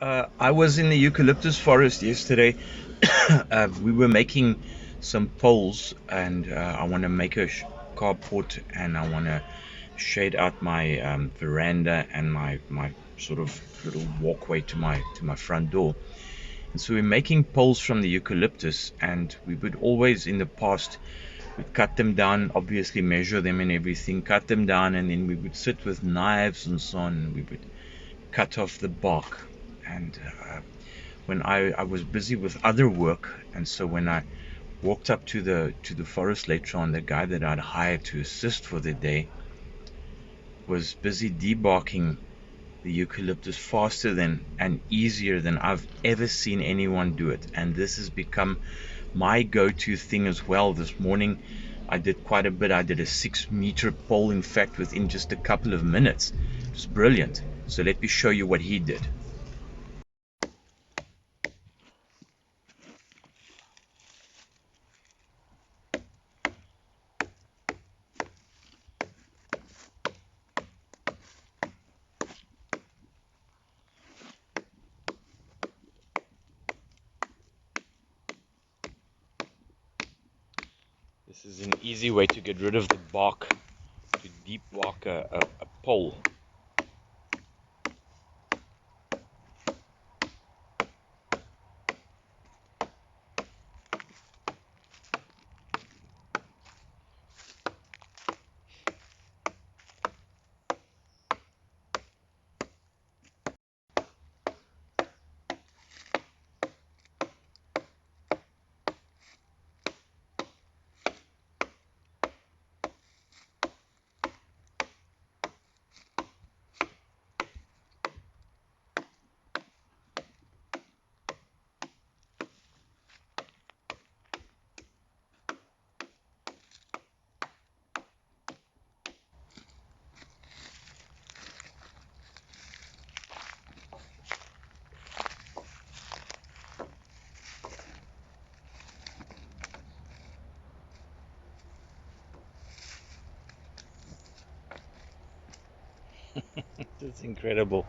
I was in the eucalyptus forest yesterday. We were making some poles, and I want to make a carport, and I want to shade out my veranda and my sort of little walkway to my front door. And so we're making poles from the eucalyptus, and we would always in the past we'd cut them down, obviously measure them and everything, cut them down, and then we would sit with knives and so on. And we would cut off the bark, and when I was busy with other work, and so when I walked up to the forest later on, the guy that I'd hired to assist for the day was busy debarking the eucalyptus faster than and easier than I've ever seen anyone do it. And this has become my go-to thing as well. This morning I did quite a bit. I did a 6 meter pole, in fact, within just a couple of minutes. It was brilliant. So let me show you what he did. This is an easy way to get rid of the bark, to deep bark a pole. It's incredible.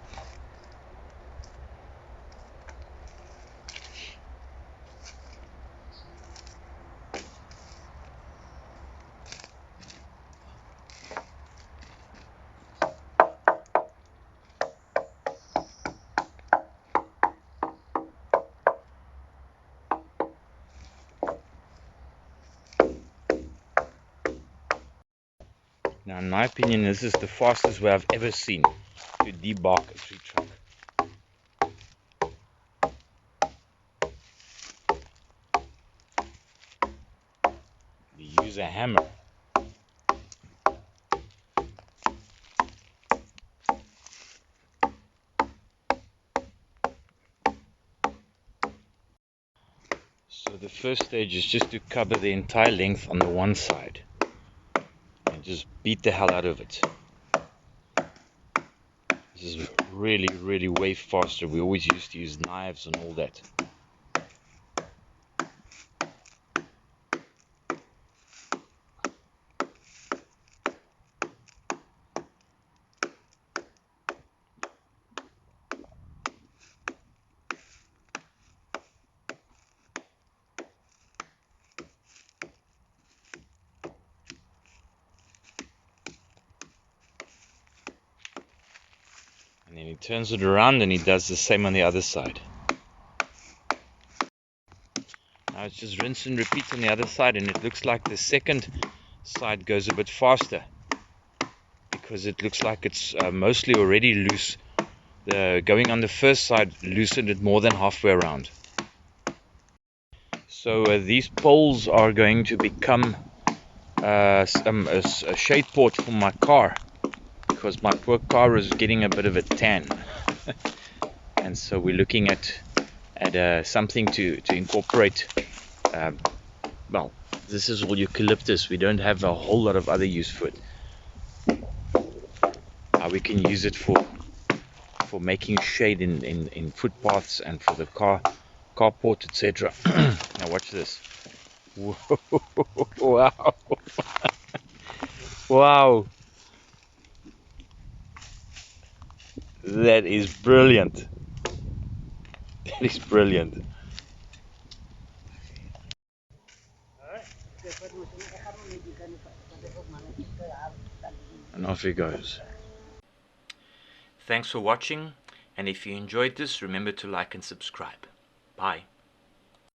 Now, in my opinion, this is the fastest way I've ever seen to debark a tree trunk. You use a hammer. So the first stage is just to cover the entire length on the one side and just beat the hell out of it. This is really, really way faster. We always used to use knives and all that. And then he turns it around and he does the same on the other side. Now it's just rinse and repeat on the other side, and it looks like the second side goes a bit faster because it looks like it's mostly already loose. The going on the first side loosened it more than halfway around. So these poles are going to become a shade port for my car, because my poor car is getting a bit of a tan. And so we're looking at something to incorporate. Well, this is all eucalyptus. We don't have a whole lot of other use for it. We can use it for making shade in footpaths and for the carport, etc. Now watch this. Wow. Wow. That is brilliant. That is brilliant. And off he goes. Thanks for watching, and if you enjoyed this, remember to like and subscribe. Bye.